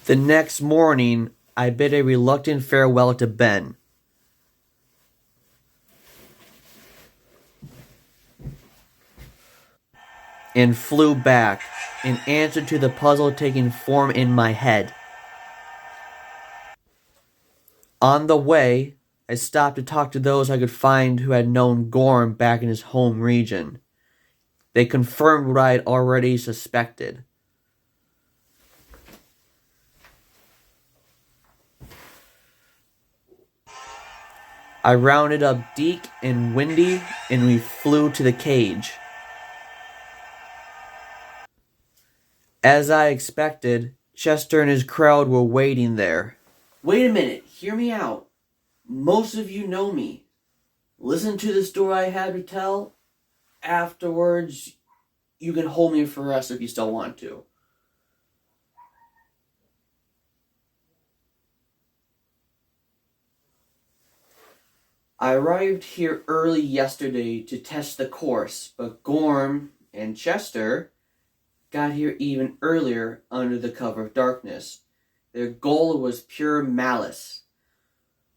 The next morning, I bid a reluctant farewell to Ben. And flew back, in answer to the puzzle taking form in my head. On the way, I stopped to talk to those I could find who had known Gorm back in his home region. They confirmed what I had already suspected. I rounded up Deke and Windy, and we flew to the cage. As I expected, Chester and his crowd were waiting there. Wait a minute, hear me out. Most of you know me. Listen to the story I had to tell. Afterwards, you can hold me for us if you still want to. I arrived here early yesterday to test the course, but Gorm and Chester got here even earlier under the cover of darkness. Their goal was pure malice.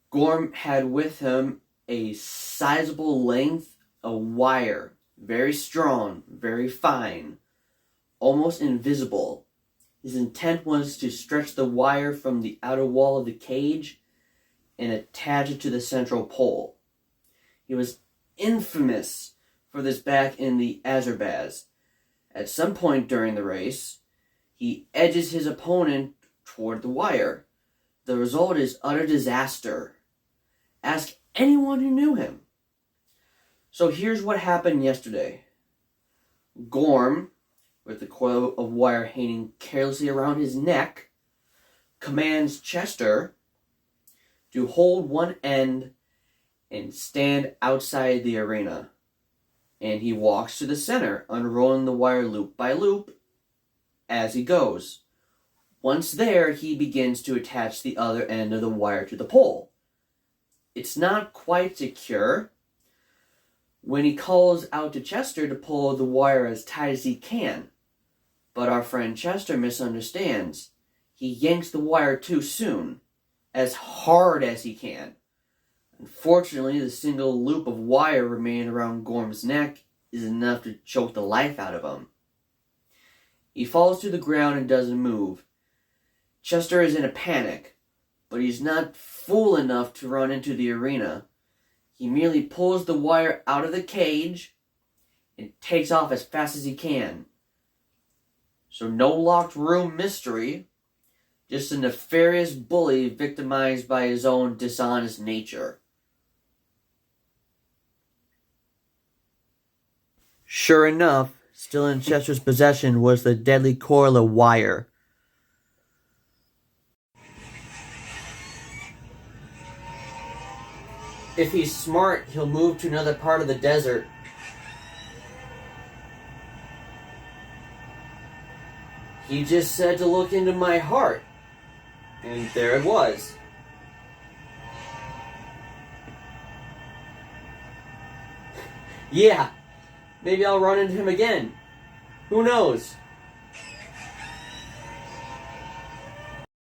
Gorm had with him a sizable length of wire, very strong, very fine, almost invisible. His intent was to stretch the wire from the outer wall of the cage and attach it to the central pole. He was infamous for this back in the Azerbaijan. At some point during the race, he edges his opponent toward the wire. The result is utter disaster. Ask anyone who knew him. So here's what happened yesterday. Gorm, with the coil of wire hanging carelessly around his neck, commands Chester to hold one end and stand outside the arena. And he walks to the center, unrolling the wire loop by loop as he goes. Once there, he begins to attach the other end of the wire to the pole. It's not quite secure. When he calls out to Chester to pull the wire as tight as he can, but our friend Chester misunderstands. He yanks the wire too soon, as hard as he can. Unfortunately, the single loop of wire remaining around Gorm's neck is enough to choke the life out of him. He falls to the ground and doesn't move. Chester is in a panic, but he's not fool enough to run into the arena. He merely pulls the wire out of the cage and takes off as fast as he can. So no locked room mystery, just a nefarious bully victimized by his own dishonest nature. Sure enough, still in Chester's possession was the deadly coil of wire. If he's smart, he'll move to another part of the desert. He just said to look into my heart. And there it was. Yeah, maybe I'll run into him again. Who knows?